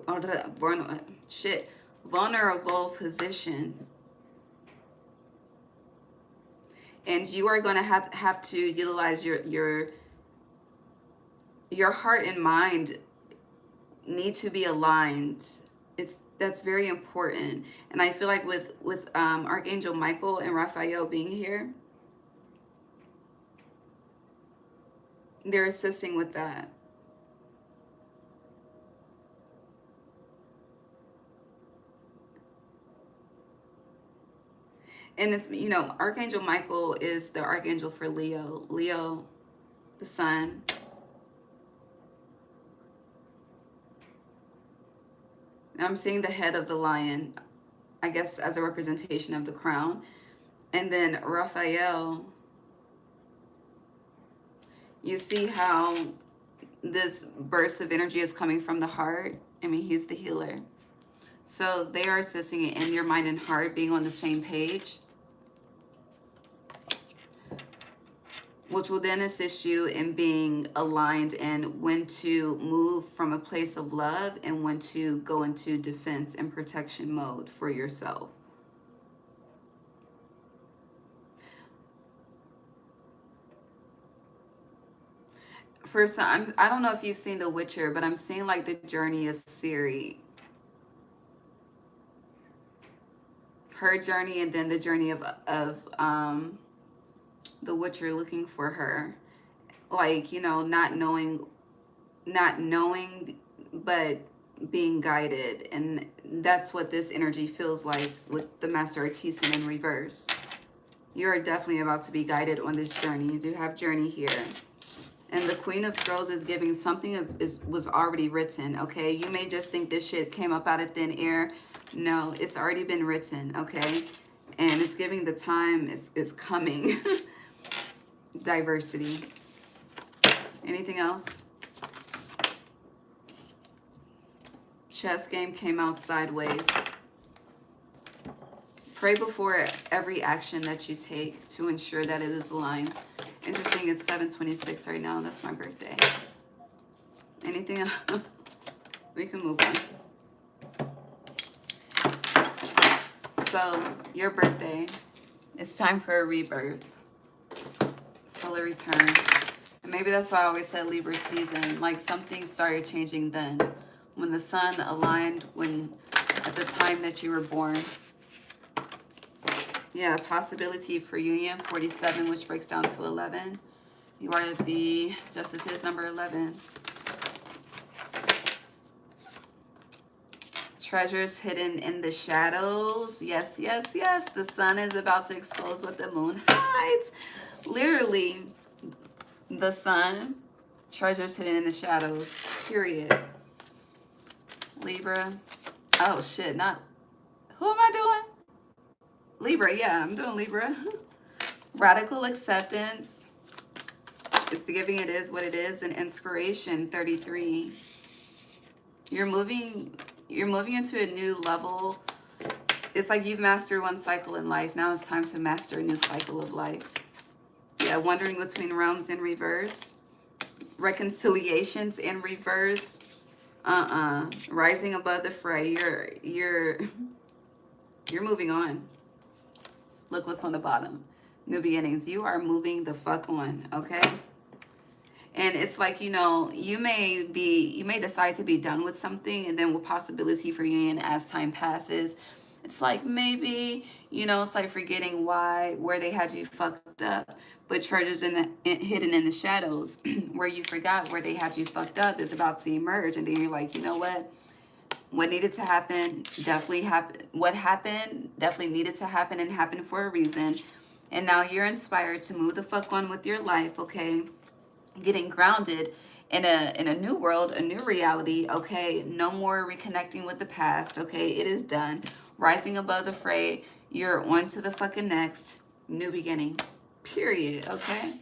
[SPEAKER 1] position, and you are going to have to utilize your heart and mind need to be aligned. That's very important. And I feel like with Archangel Michael and Raphael being here, they're assisting with that. And it's, you know, Archangel Michael is the archangel for Leo. Leo, the sun. Now I'm seeing the head of the lion, I guess, as a representation of the crown. And then Raphael, you see how this burst of energy is coming from the heart. I mean, he's the healer. So they are assisting in your mind and heart being on the same page, which will then assist you in being aligned and when to move from a place of love and when to go into defense and protection mode for yourself. For some, I don't know if you've seen The Witcher, but I'm seeing like the journey of Ciri. Her journey and then the journey of the Witcher looking for her. Like, you know, not knowing, but being guided. And that's what this energy feels like with the Master Artisan in reverse. You're definitely about to be guided on this journey. You do have journey here. And the Queen of Scrolls is giving something was already written, okay? You may just think this shit came up out of thin air. No, it's already been written, okay? And it's giving the time is coming. Diversity. Anything else? Chess game came out sideways. Pray before every action that you take to ensure that it is aligned. Interesting, it's 7:26 right now. That's my birthday. Anything else? We can move on. So, your birthday. It's time for a rebirth. Solar return. And maybe that's why I always said Libra season. Like something started changing then. When the sun aligned at the time that you were born. Yeah, possibility for union, 47, which breaks down to 11. You are the Justice number 11. Treasures hidden in the shadows. Yes, yes, yes. The sun is about to expose what the moon hides. Literally, the sun, treasures hidden in the shadows, period. Libra. Oh, shit, not... Who am I doing? Libra, yeah, I'm doing Libra. Radical acceptance. It's giving it is what it is. And inspiration, 33. You're moving into a new level. It's like you've mastered one cycle in life. Now it's time to master a new cycle of life. Yeah, wandering between realms in reverse. reconciliations in reverse. Rising above the fray. You're moving on. Look what's on the bottom. New beginnings. You are moving the fuck on, okay? And it's like, you know, you may decide to be done with something, and then with possibility for union as time passes. It's like maybe, you know, it's like forgetting where they had you fucked up, but treasures hidden in the shadows where you forgot where they had you fucked up is about to emerge. And then you're like, you know what needed to happen definitely happened. What happened definitely needed to happen and happened for a reason. And now you're inspired to move the fuck on with your life, okay? Getting grounded in a new world, a new reality, okay? No more reconnecting with the past, okay? It is done. Rising above the fray, you're on to the fucking next new beginning, period, okay?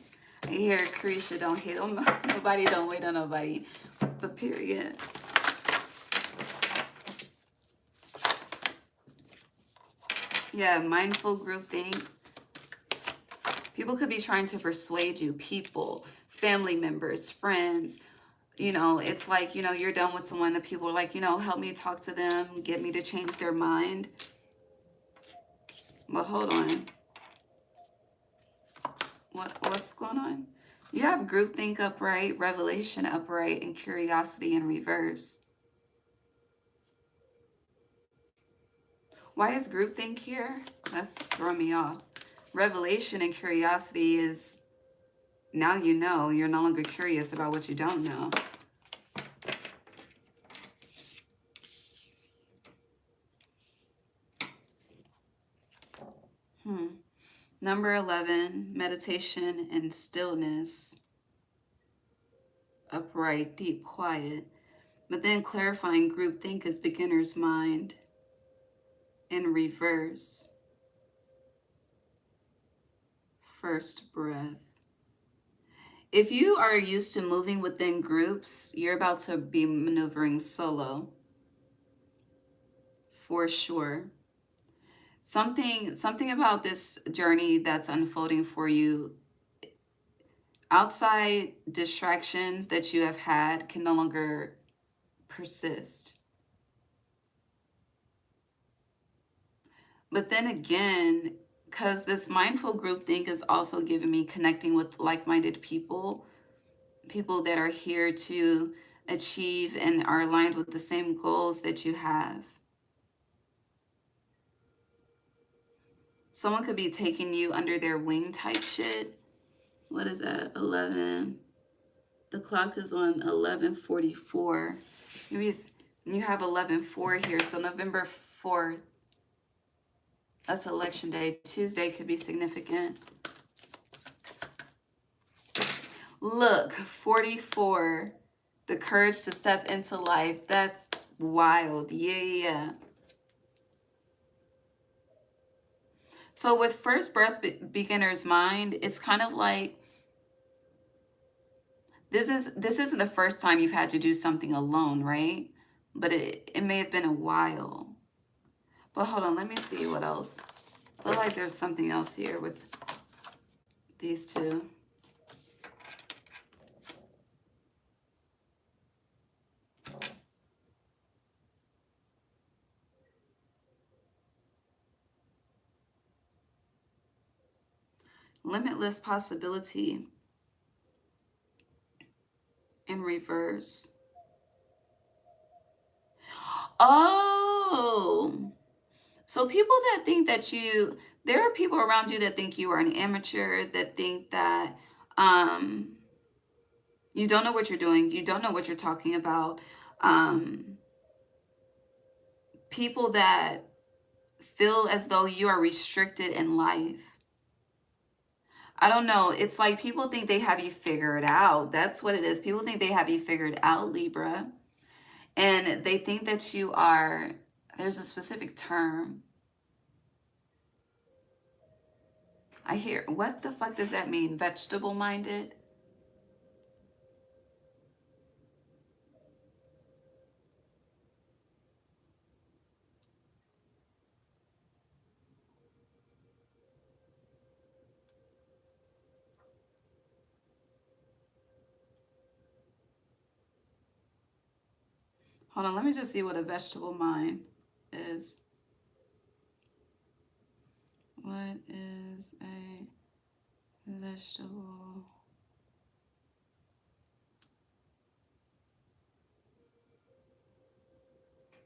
[SPEAKER 1] I hear Carisha, don't hate on nobody, don't wait on nobody, but period. Yeah, mindful groupthink. People could be trying to persuade you, people, family members, friends. You know, it's like, you know, you're done with someone that people are like, you know, help me talk to them, get me to change their mind. But hold on. What's going on? You have groupthink upright, revelation upright, and curiosity in reverse. Why is groupthink here? That's throwing me off. Revelation and curiosity is, now you know, you're no longer curious about what you don't know. Number 11, meditation and stillness. Upright, deep, quiet. But then clarifying groupthink is beginner's mind. In reverse. First breath. If you are used to moving within groups, you're about to be maneuvering solo. For sure. Something about this journey that's unfolding for you, outside distractions that you have had can no longer persist. But then again, because this mindful groupthink is also giving me connecting with like-minded people, people that are here to achieve and are aligned with the same goals that you have. Someone could be taking you under their wing type shit. What is that? 11. The clock is on 11:44. Maybe you have 11:4 here. So November 4th. That's election day. Tuesday could be significant. Look, 44. The courage to step into life. That's wild. Yeah. So with first breath, beginner's mind, it's kind of like this isn't the first time you've had to do something alone, right? But it may have been a while. But hold on, let me see what else. I feel like there's something else here with these two. Limitless possibility in reverse. Oh, so people that think that there are people around you that think you are an amateur, that think that you don't know what you're doing, you don't know what you're talking about. People that feel as though you are restricted in life. I don't know. It's like people think they have you figured out. That's what it is. People think they have you figured out, Libra. And they think that you are, there's a specific term. I hear, what the fuck does that mean? Vegetable-minded? Hold on, let me just see what a vegetable mind is. What is a vegetable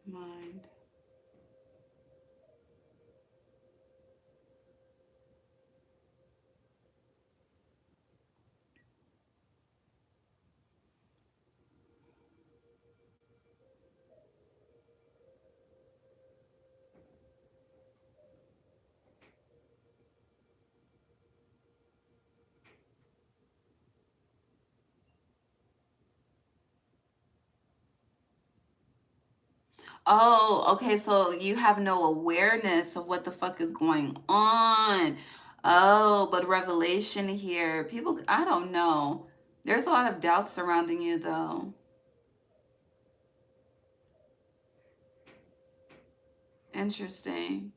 [SPEAKER 1] mind? Oh, okay, so you have no awareness of what the fuck is going on. Oh, but revelation here. People, I don't know. There's a lot of doubt surrounding you, though. Interesting.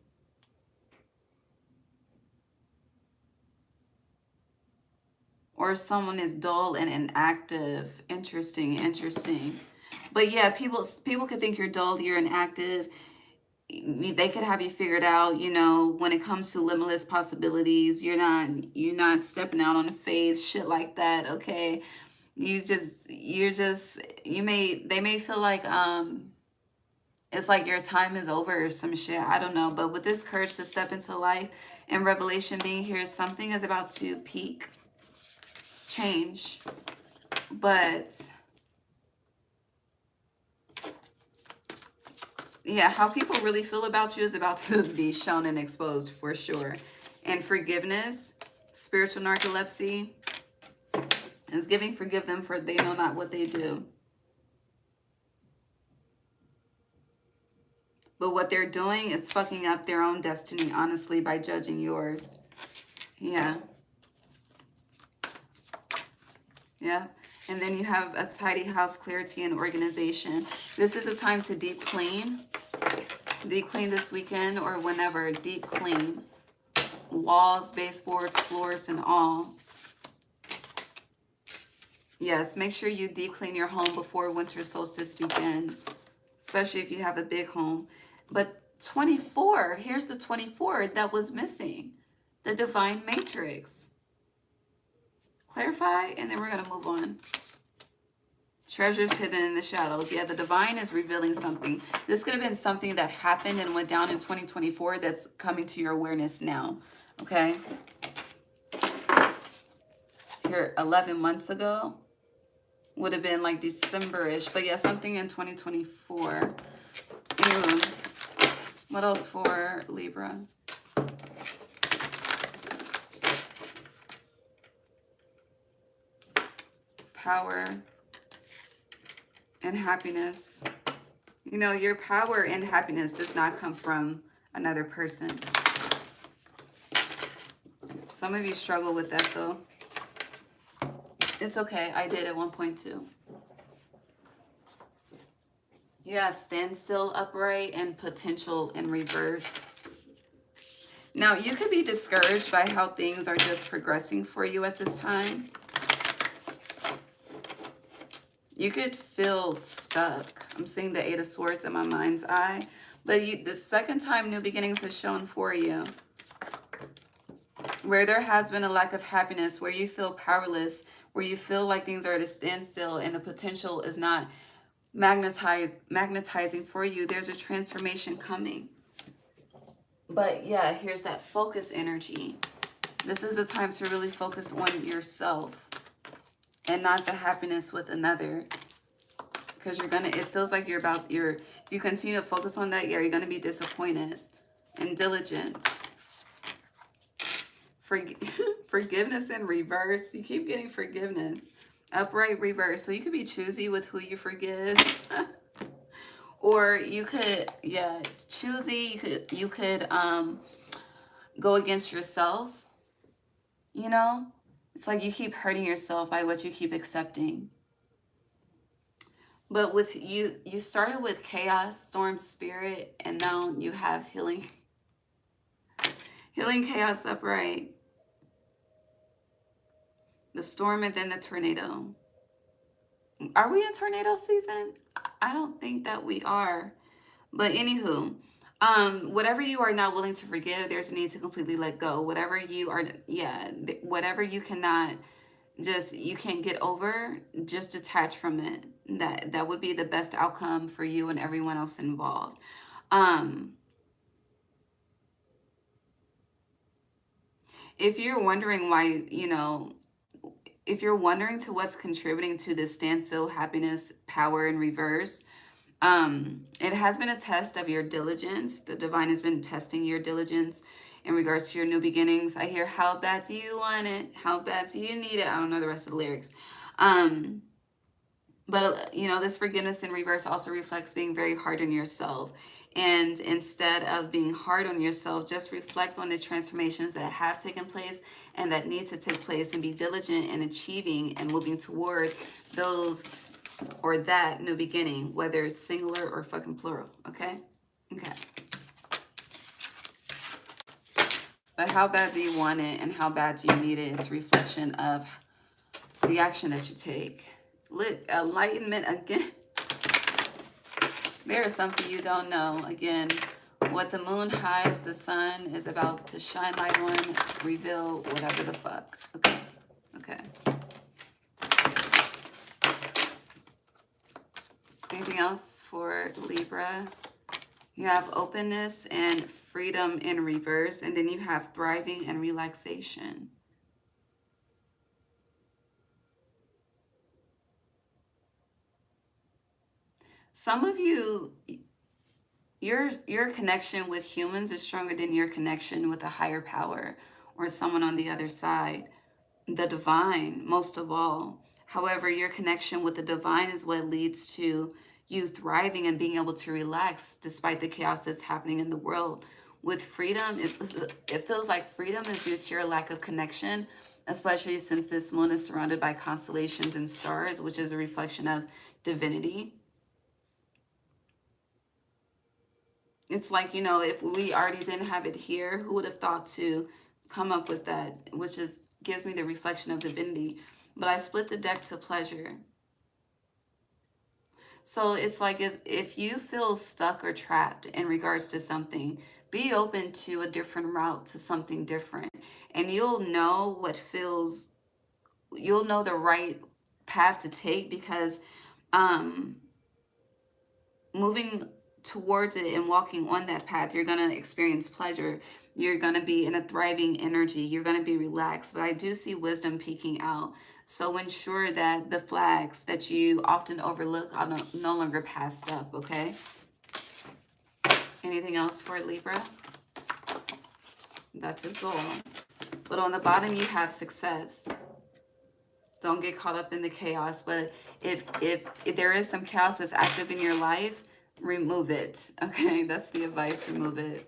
[SPEAKER 1] Or someone is dull and inactive. Interesting, interesting. But yeah, people could think you're dull, you're inactive. They could have you figured out, you know, when it comes to limitless possibilities. You're not stepping out on a phase, shit like that, okay? They may feel like it's like your time is over or some shit. I don't know. But with this courage to step into life and revelation being here, something is about to peak. Change. But yeah, how people really feel about you is about to be shown and exposed for sure. And forgiveness, spiritual narcolepsy, is giving forgive them for they know not what they do. But what they're doing is fucking up their own destiny, honestly, by judging yours. Yeah. Yeah. And then you have a tidy house, clarity, and organization. This is a time to deep clean. Deep clean this weekend or whenever. Deep clean. Walls, baseboards, floors, and all. Yes, make sure you deep clean your home before winter solstice begins. Especially if you have a big home. But 24, here's the 24 that was missing. The divine matrix. Clarify, and then we're going to move on. Treasures hidden in the shadows. Yeah, the divine is revealing something. This could have been something that happened and went down in 2024 that's coming to your awareness now. Okay? Here, 11 months ago would have been like December-ish. But yeah, something in 2024. Ew. What else for Libra? Power and happiness. You know, your power and happiness does not come from another person. Some of you struggle with that, though. It's okay. I did at one point, too. Yeah, standstill upright and potential in reverse. Now, you could be discouraged by how things are just progressing for you at this time. You could feel stuck. I'm seeing the Eight of Swords in my mind's eye. But the second time New Beginnings has shown for you, where there has been a lack of happiness, where you feel powerless, where you feel like things are at a standstill and the potential is not magnetizing for you, there's a transformation coming. But yeah, here's that focus energy. This is the time to really focus on yourself and not the happiness with another. Because it feels like if you continue to focus on that, yeah, you're gonna be disappointed. And diligence. Forgiveness in reverse. You keep getting forgiveness. Upright reverse. So you could be choosy with who you forgive. Or you could, yeah, choosy. You could go against yourself. You know? It's like you keep hurting yourself by what you keep accepting. But with you started with chaos, storm, spirit, and now you have healing. Healing, chaos, upright. The storm and then the tornado. Are we in tornado season? I don't think that we are. But anywho, whatever you are not willing to forgive, there's a need to completely let go. Whatever you are, yeah, whatever you cannot just, you can't get over, just detach from it. That would be the best outcome for you and everyone else involved. If you're wondering why, you know, if you're wondering to what's contributing to this standstill, happiness, power in reverse, it has been a test of your diligence. The divine has been testing your diligence in regards to your new beginnings. I hear, how bad do you want it? How bad do you need it? I don't know the rest of the lyrics. But, you know, this forgiveness in reverse also reflects being very hard on yourself. And instead of being hard on yourself, just reflect on the transformations that have taken place and that need to take place, and be diligent in achieving and moving toward those or that new beginning, whether it's singular or fucking plural, okay? Okay. But how bad do you want it and how bad do you need it? It's a reflection of the action that you take. Enlightenment again. There is something you don't know. Again, what the moon hides, the sun is about to shine light on, reveal whatever the fuck. Okay. Okay. Anything else for Libra? You have openness and freedom in reverse, and then you have thriving and relaxation. Some of you, your connection with humans is stronger than your connection with a higher power or someone on the other side, the divine, most of all. However, your connection with the divine is what leads to you thriving and being able to relax despite the chaos that's happening in the world. With freedom, it feels like freedom is due to your lack of connection, especially since this moon is surrounded by constellations and stars, which is a reflection of divinity. It's like, you know, if we already didn't have it here, who would have thought to come up with that, which is gives me the reflection of divinity. But I split the deck to pleasure. So it's like, if you feel stuck or trapped in regards to something, be open to a different route, to something different. And you'll know what feels, you'll know the right path to take, because moving towards it and walking on that path, you're going to experience pleasure. You're going to be in a thriving energy. You're going to be relaxed. But I do see wisdom peeking out. So ensure that the flags that you often overlook are no longer passed up, okay? Anything else for Libra? That is all. But on the bottom, you have success. Don't get caught up in the chaos. But if there is some chaos that's active in your life, remove it. Okay, that's the advice. Remove it.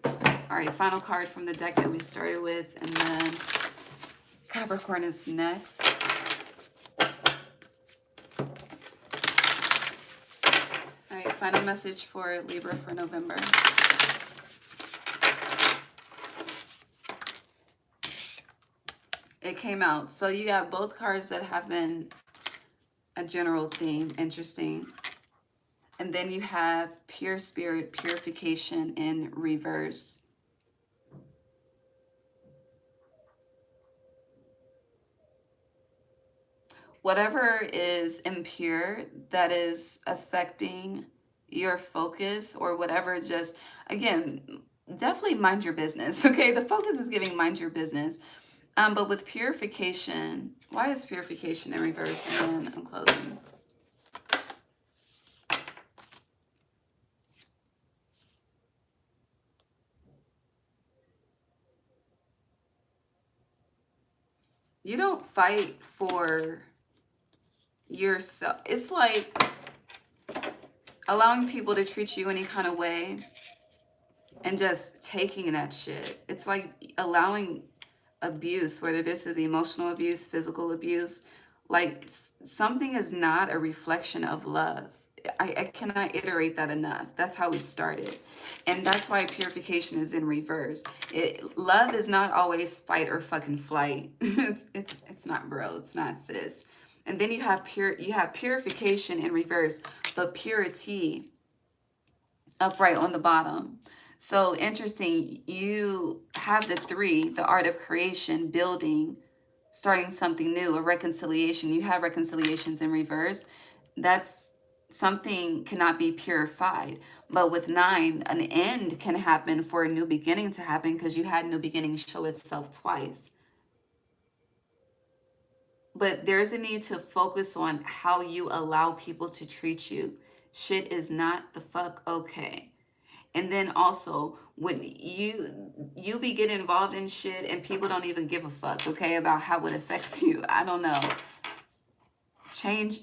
[SPEAKER 1] All right, final card from the deck that we started with, and then Capricorn is next. All right, final message for Libra for November. It came out. So you have both cards that have been a general theme. Interesting. And then you have pure spirit, purification in reverse. Whatever is impure that is affecting your focus, or whatever, just, again, definitely mind your business, okay? The focus is giving mind your business. But with purification, why is purification in reverse? And then I'm closing. You don't fight for yourself. It's like allowing people to treat you any kind of way and just taking that shit. It's like allowing abuse, whether this is emotional abuse, physical abuse. Like, something is not a reflection of love. I cannot iterate that enough. That's how we started. And that's why purification is in reverse. Love is not always fight or fucking flight. It's not, bro. It's not, sis. And then you have purification in reverse, but purity upright on the bottom. So interesting, you have the 3, the art of creation, building, starting something new, a reconciliation. You have reconciliations in reverse. That's something cannot be purified. But with 9, an end can happen for a new beginning to happen, because you had new beginning show itself twice. But there's a need to focus on how you allow people to treat you. Shit is not the fuck okay. And then also, when you be getting involved in shit and people don't even give a fuck, okay, about how it affects you. I don't know. Change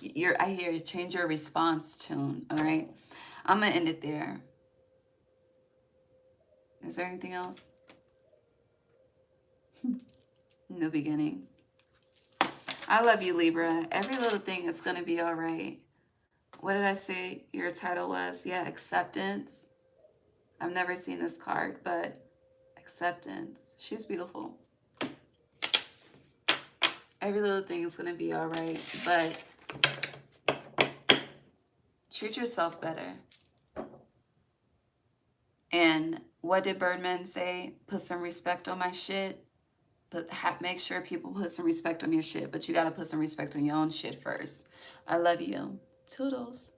[SPEAKER 1] your, I hear you, change your response tune, all right? I'm gonna end it there. Is there anything else? No beginnings. I love you, Libra. Every little thing is gonna be all right. What did I say your title was? Yeah, acceptance. I've never seen this card, but acceptance. She's beautiful. Every little thing is going to be all right, but treat yourself better. And what did Birdman say? Put some respect on my shit. But make sure people put some respect on your shit, but you got to put some respect on your own shit first. I love you. Toodles.